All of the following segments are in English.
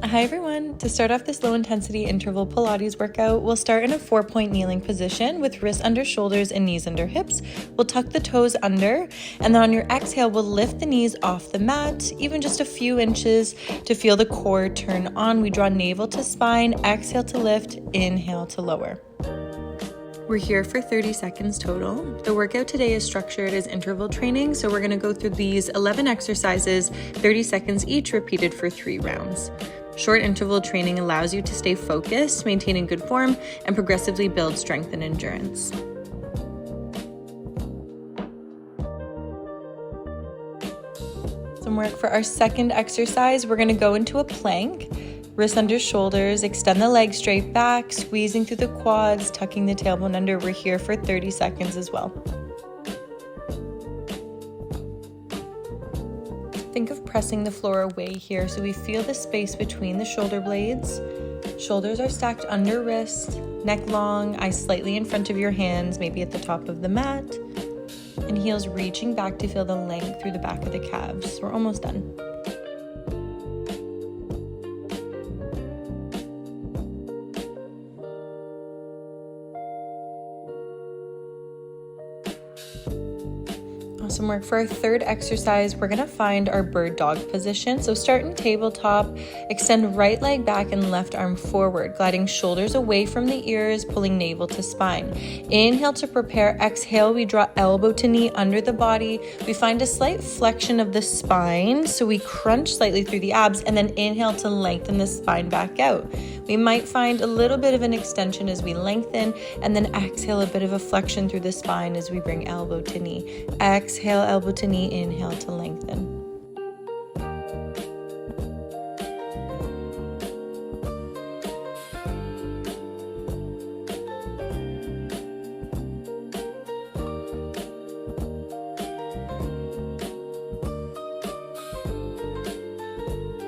Hi everyone! To start off this low intensity interval Pilates workout, we'll start in a 4-point kneeling position with wrists under shoulders and knees under hips. We'll tuck the toes under, and then on your exhale, we'll lift the knees off the mat, even just a few inches to feel the core turn on. We draw navel to spine, exhale to lift, inhale to lower. We're here for 30 seconds total. The workout today is structured as interval training, so we're gonna go through these 11 exercises, 30 seconds each, repeated for 3 rounds. Short interval training allows you to stay focused, maintaining good form, and progressively build strength and endurance. Some work for our second exercise. We're gonna go into a plank. Wrists under shoulders, extend the legs straight back, squeezing through the quads, tucking the tailbone under. We're here for 30 seconds as well. Think of pressing the floor away here so we feel the space between the shoulder blades. Shoulders are stacked under wrist, neck long, eyes slightly in front of your hands, maybe at the top of the mat, and heels reaching back to feel the length through the back of the calves. We're almost done. Awesome work. For our third exercise, we're gonna find our bird dog position. So start in tabletop, extend right leg back and left arm forward, gliding shoulders away from the ears, pulling navel to spine. Inhale to prepare, exhale, we draw elbow to knee under the body. We find a slight flexion of the spine, so we crunch slightly through the abs, and then inhale to lengthen the spine back out. We might find a little bit of an extension as we lengthen, and then exhale a bit of a flexion through the spine as we bring elbow to knee. Exhale, elbow to knee, inhale to lengthen.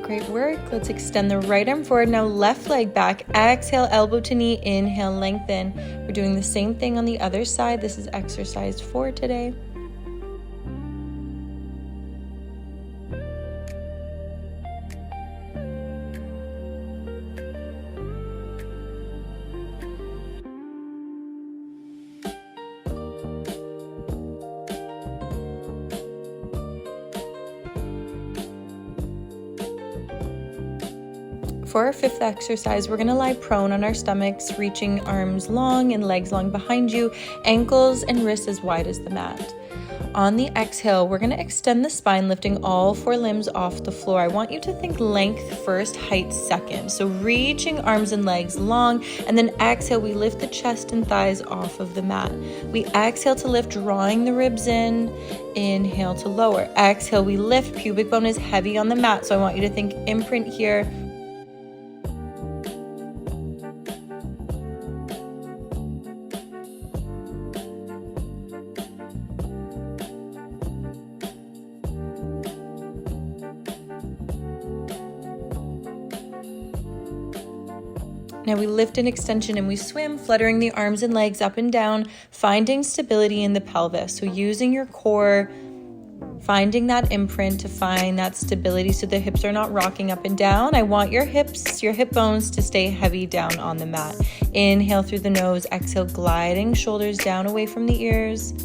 Great work. Let's extend the right arm forward. Now left leg back. Exhale, elbow to knee. Inhale, lengthen. We're doing the same thing on the other side. This is exercise 4 today. For our fifth exercise, we're gonna lie prone on our stomachs, reaching arms long and legs long behind you, ankles and wrists as wide as the mat. On the exhale, we're gonna extend the spine, lifting all 4 limbs off the floor. I want you to think length first, height second. So reaching arms and legs long, and then exhale, we lift the chest and thighs off of the mat. We exhale to lift, drawing the ribs in. Inhale to lower. Exhale, we lift, pubic bone is heavy on the mat, so I want you to think imprint here. Now we lift an extension and we swim, fluttering the arms and legs up and down, finding stability in the pelvis. So using your core, finding that imprint to find that stability so the hips are not rocking up and down. I want your hips, your hip bones to stay heavy down on the mat. Inhale through the nose, exhale, gliding shoulders down away from the ears.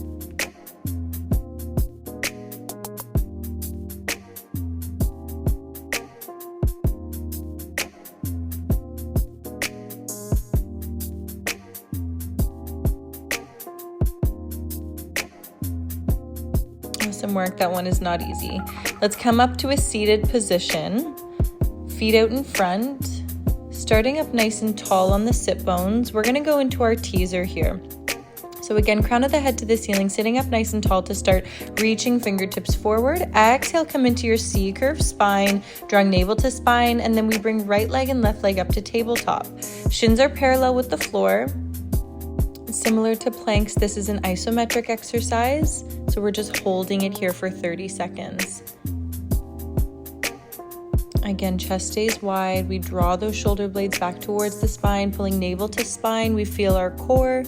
Awesome work. That one is not easy. Let's come up to a seated position, feet out in front, starting up nice and tall on the sit bones. We're going to go into our teaser here. So again, crown of the head to the ceiling, sitting up nice and tall to start, reaching fingertips forward. Exhale, come into your C-curve spine, drawing navel to spine, and then we bring right leg and left leg up to tabletop. Shins are parallel with the floor. Similar to planks, this is an isometric exercise, so we're just holding it here for 30 seconds. Again, chest stays wide. We draw those shoulder blades back towards the spine, pulling navel to spine. We feel our core.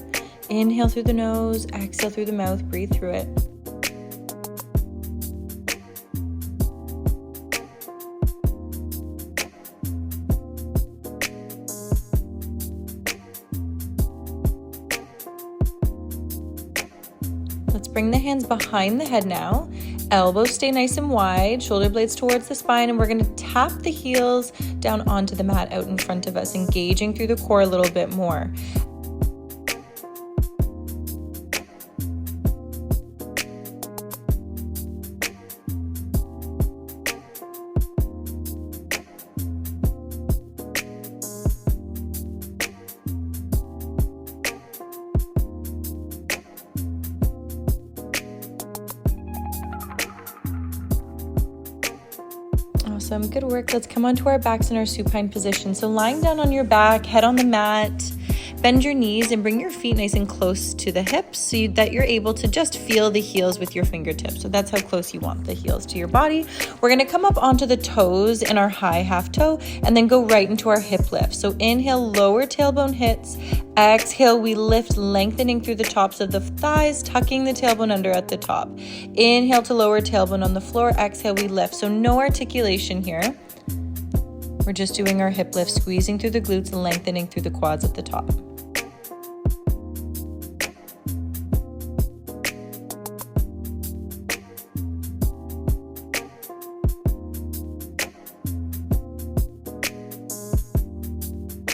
Inhale through the nose, exhale through the mouth, breathe through it. bring the hands behind the head now. Elbows stay nice and wide, shoulder blades towards the spine, and we're going to tap the heels down onto the mat out in front of us, engaging through the core a little bit more. Awesome, good work. Let's come onto our backs in our supine position. So lying down on your back, head on the mat, bend your knees and bring your feet nice and close to the hips so that you're able to just feel the heels with your fingertips. So that's how close you want the heels to your body. We're gonna come up onto the toes in our high half toe and then go right into our hip lift. So inhale, lower tailbone hits. Exhale, we lift, lengthening through the tops of the thighs, tucking the tailbone under at the top. Inhale to lower tailbone on the floor. Exhale, we lift. So no articulation here. We're just doing our hip lift, squeezing through the glutes, lengthening through the quads at the top.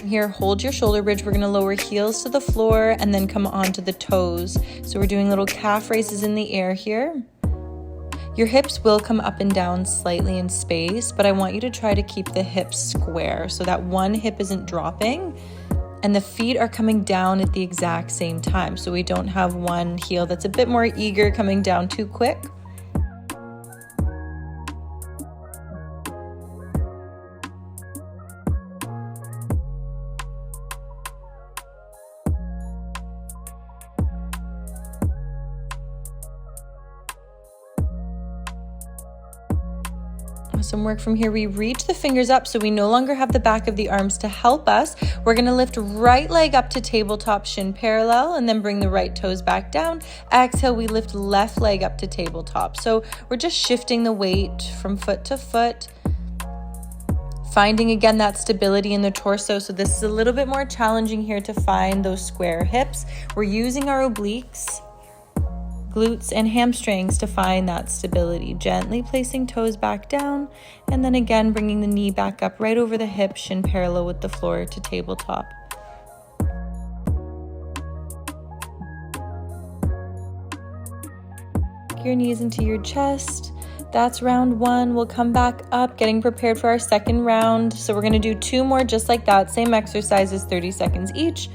Here, hold your shoulder bridge. We're going to lower heels to the floor and then come onto the toes. So we're doing little calf raises in the air here. Your hips will come up and down slightly in space, but I want you to try to keep the hips square so that one hip isn't dropping and the feet are coming down at the exact same time. So we don't have one heel that's a bit more eager coming down too quick. Some work from here. We reach the fingers up so we no longer have the back of the arms to help us. We're going to lift right leg up to tabletop, shin parallel, and then bring the right toes back down. Exhale, we lift left leg up to tabletop. So we're just shifting the weight from foot to foot, finding again that stability in the torso. So this is a little bit more challenging here to find those square hips. We're using our obliques, glutes and hamstrings to find that stability, gently placing toes back down and then again bringing the knee back up right over the hip, shin parallel with the floor to tabletop. Your knees into your chest. That's round one. We'll come back up, getting prepared for our second round. So we're going to do 2 more just like that, same exercises, 30 seconds each,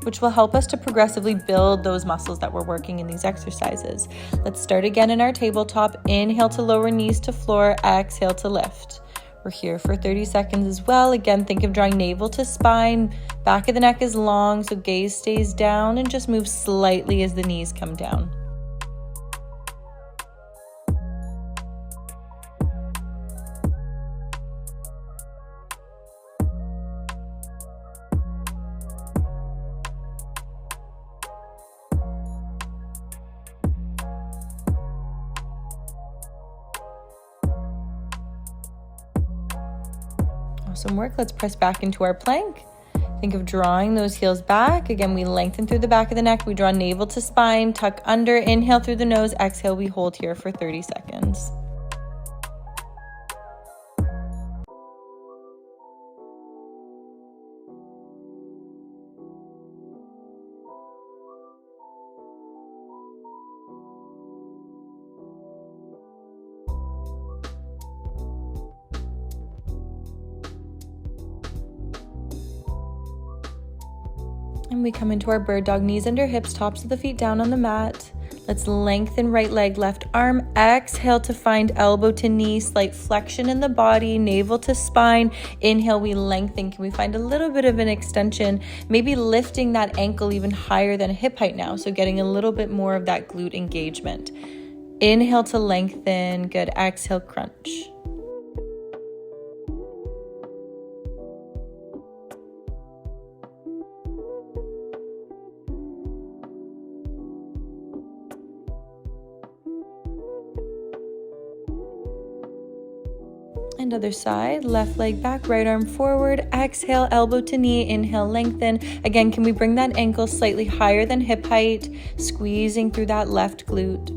which will help us to progressively build those muscles that we're working in these exercises. Let's start again in our tabletop. Inhale to lower knees to floor, exhale to lift. We're here for 30 seconds as well. Again, think of drawing navel to spine. Back of the neck is long, so gaze stays down and just move slightly as the knees come down. Awesome work. Let's press back into our plank. Think of drawing those heels back. Again, we lengthen through the back of the neck. We draw navel to spine, tuck under, inhale through the nose, exhale, we hold here for 30 seconds. And we come into our bird dog, knees under hips, tops of the feet down on the mat. Let's lengthen right leg, left arm. Exhale to find elbow to knee, slight flexion in the body, navel to spine. Inhale, we lengthen. Can we find a little bit of an extension? Maybe lifting that ankle even higher than hip height now, so getting a little bit more of that glute engagement. Inhale to lengthen. Good. Exhale, crunch. And other side, left leg back, right arm forward. Exhale, elbow to knee, inhale, lengthen. Again, can we bring that ankle slightly higher than hip height, squeezing through that left glute.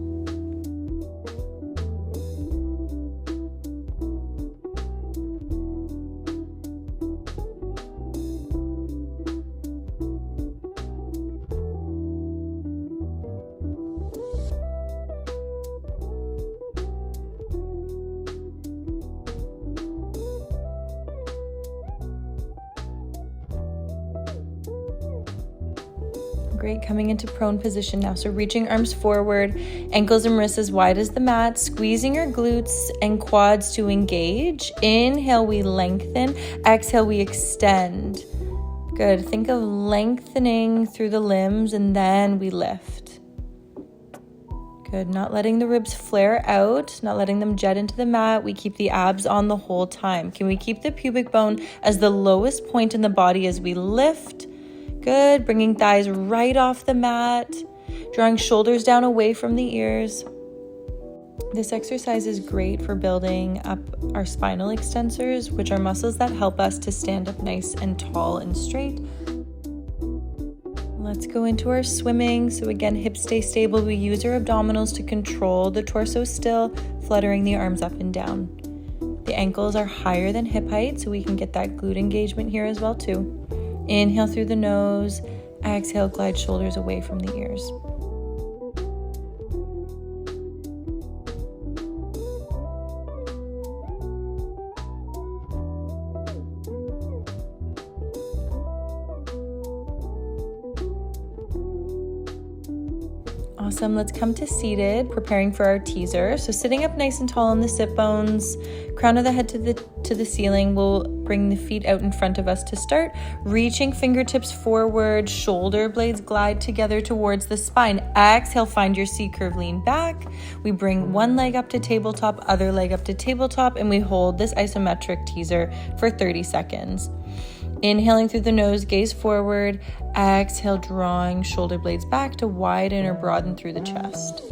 Great, coming into prone position now. So reaching arms forward, ankles and wrists as wide as the mat, squeezing your glutes and quads to engage. Inhale, we lengthen. Exhale, we extend. Good, think of lengthening through the limbs and then we lift. Good, not letting the ribs flare out, not letting them jet into the mat. We keep the abs on the whole time. Can we keep the pubic bone as the lowest point in the body as we lift? Good, bringing thighs right off the mat, drawing shoulders down away from the ears. This exercise is great for building up our spinal extensors, which are muscles that help us to stand up nice and tall and straight. Let's go into our swimming. So again, hips stay stable. We use our abdominals to control the torso still, fluttering the arms up and down. The ankles are higher than hip height, so we can get that glute engagement here as well too. Inhale through the nose, exhale, glide shoulders away from the ears. Awesome, let's come to seated, preparing for our teaser. So sitting up nice and tall on the sit bones, crown of the head to the ceiling. We'll bring the feet out in front of us to start, reaching fingertips forward, shoulder blades glide together towards the spine. Exhale, find your C curve, lean back. We bring one leg up to tabletop, other leg up to tabletop, and we hold this isometric teaser for 30 seconds. Inhaling through the nose, gaze forward. Exhale, drawing shoulder blades back to widen or broaden through the chest.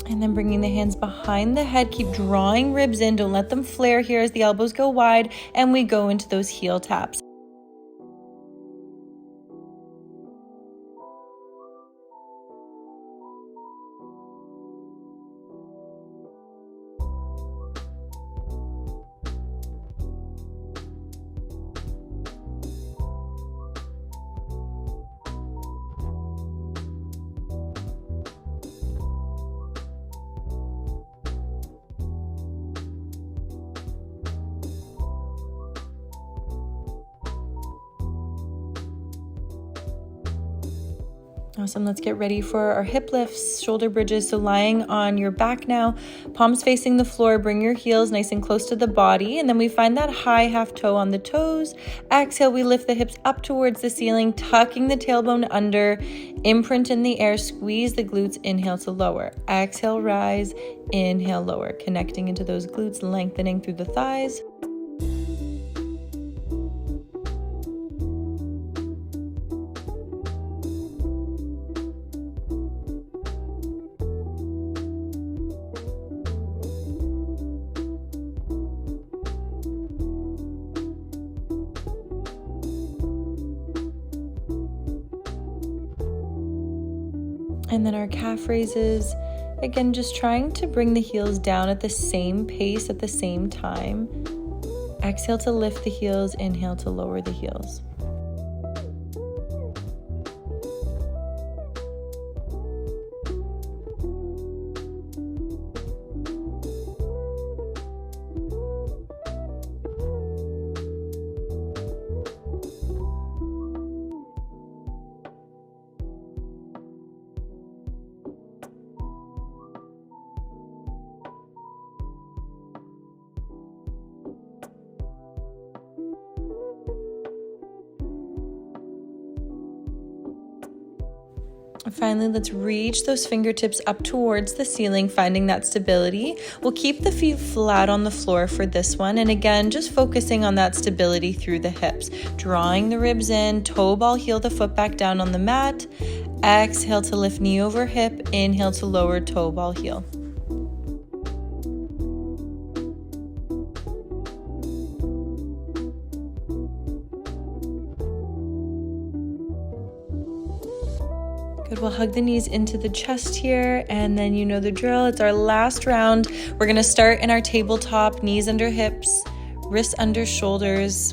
And then bringing the hands behind the head, keep drawing ribs in. Don't let them flare here as the elbows go wide and we go into those heel taps. Awesome, let's get ready for our hip lifts, shoulder bridges. So lying on your back now, palms facing the floor, bring your heels nice and close to the body, and then we find that high half toe on the toes. Exhale, we lift the hips up towards the ceiling, tucking the tailbone under, imprint in the air, squeeze the glutes, inhale to lower. Exhale, rise, inhale, lower, connecting into those glutes, lengthening through the thighs. And then our calf raises, again, just trying to bring the heels down at the same pace at the same time. Exhale to lift the heels, inhale to lower the heels. Finally, let's reach those fingertips up towards the ceiling, finding that stability. We'll keep the feet flat on the floor for this one. And again, just focusing on that stability through the hips. Drawing the ribs in, toe ball, heel the foot back down on the mat. Exhale to lift knee over hip. Inhale to lower toe ball, heel. Good, we'll hug the knees into the chest here, and then you know the drill. It's our last round. We're gonna start in our tabletop, knees under hips, wrists under shoulders,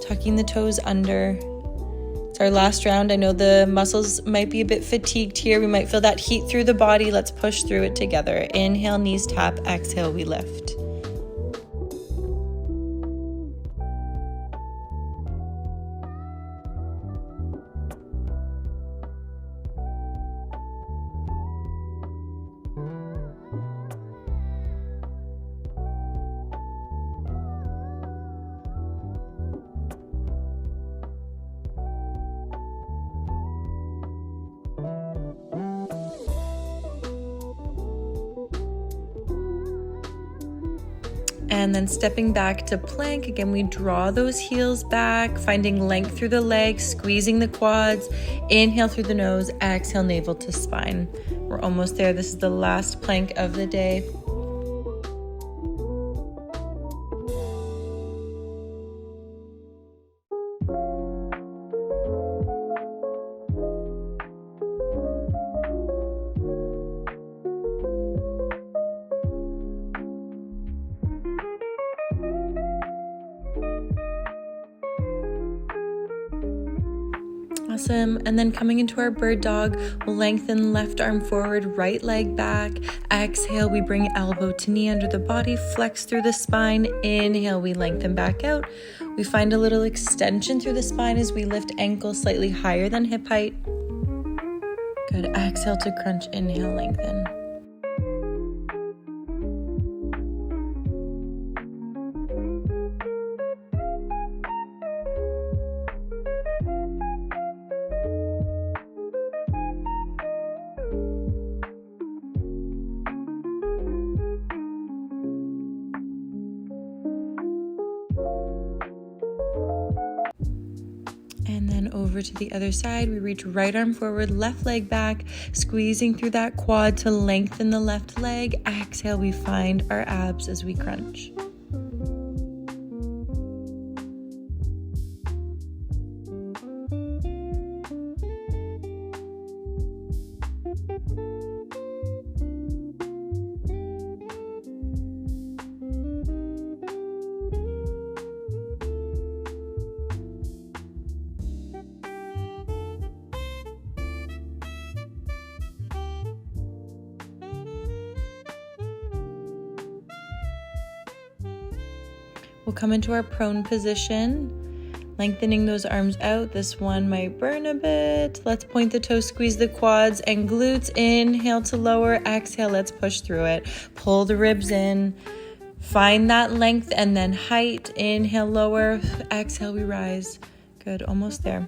tucking the toes under. It's our last round. I know the muscles might be a bit fatigued here. We might feel that heat through the body. Let's push through it together. Inhale, knees tap, exhale, we lift. And then stepping back to plank. Again, we draw those heels back, finding length through the legs, squeezing the quads. Inhale through the nose, exhale, navel to spine. We're almost there. This is the last plank of the day. Awesome. And then coming into our bird dog, we'll lengthen left arm forward, right leg back. Exhale, we bring elbow to knee under the body, flex through the spine. Inhale, we lengthen back out. We find a little extension through the spine as we lift ankle slightly higher than hip height. Good. Exhale to crunch, inhale, lengthen. And then over to the other side, we reach right arm forward, left leg back, squeezing through that quad to lengthen the left leg. Exhale, we find our abs as we crunch. We'll come into our prone position, lengthening those arms out. This one might burn a bit. Let's point the toes, squeeze the quads and glutes. Inhale to lower, exhale, let's push through it. Pull the ribs in, find that length and then height. Inhale, lower, exhale, we rise. Good, almost there.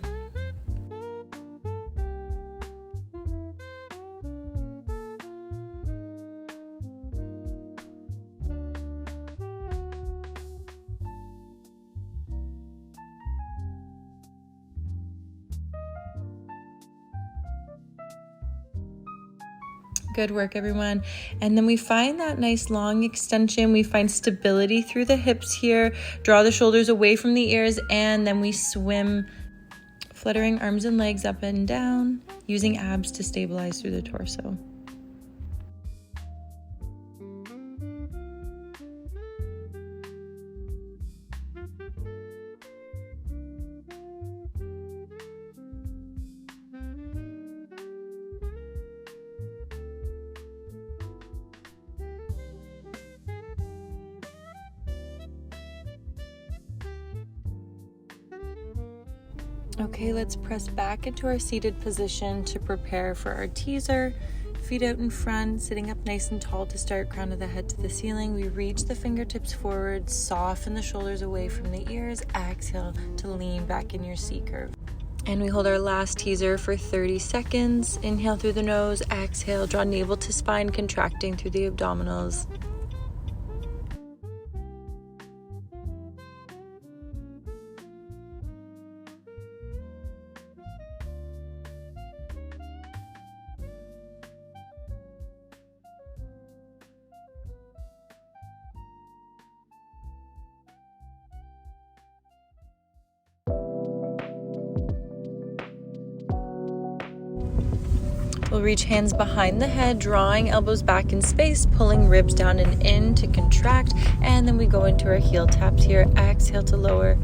Good work, everyone. And then we find that nice long extension. We find stability through the hips here. Draw the shoulders away from the ears, and then we swim, fluttering arms and legs up and down, using abs to stabilize through the torso. Okay, let's press back into our seated position to prepare for our teaser. Feet out in front, sitting up nice and tall to start, crown of the head to the ceiling. We reach the fingertips forward, soften the shoulders away from the ears. Exhale to lean back in your C curve. And we hold our last teaser for 30 seconds. Inhale through the nose, exhale, draw navel to spine, contracting through the abdominals. We'll reach hands behind the head, drawing elbows back in space, pulling ribs down and in to contract, and then we go into our heel taps here. Exhale to lower.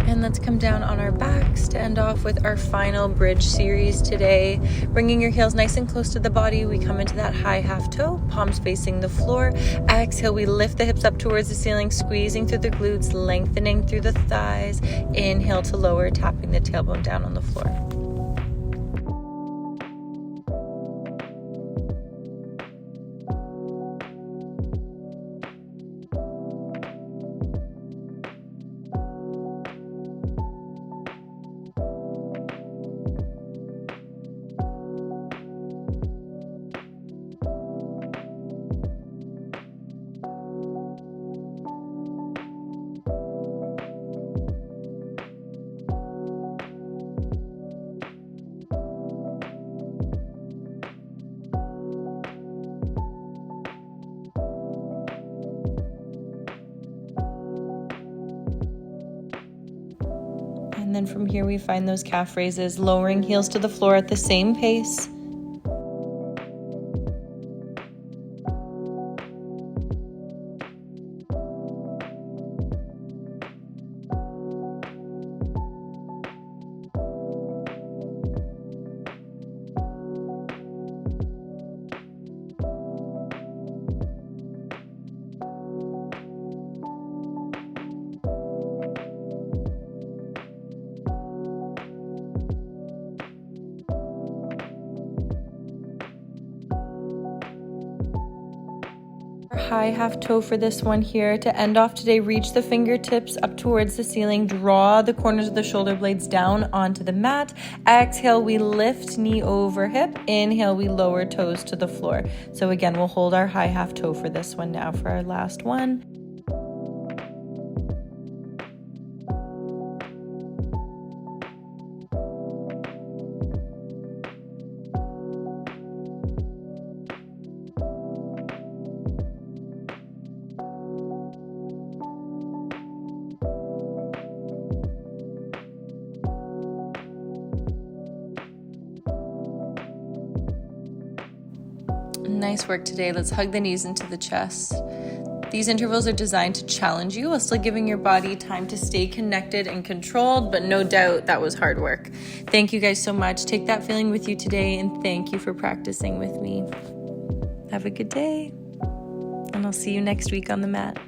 And let's come down on our backs to end off with our final bridge series today. Bringing your heels nice and close to the body, we come into that high half toe, palms facing the floor. Exhale, we lift the hips up towards the ceiling, squeezing through the glutes, lengthening through the thighs. Inhale to lower, tapping the tailbone down on the floor. And then from here we find those calf raises, lowering heels to the floor at the same pace. High half toe for this one here. To end off today, reach the fingertips up towards the ceiling, draw the corners of the shoulder blades down onto the mat. Exhale, we lift knee over hip. Inhale, we lower toes to the floor. So again, we'll hold our high half toe for this one now for our last one. Nice work today. Let's hug the knees into the chest. These intervals are designed to challenge you while still giving your body time to stay connected and controlled, but no doubt that was hard work. Thank you guys so much. Take that feeling with you today, and thank you for practicing with me. Have a good day, and I'll see you next week on the mat.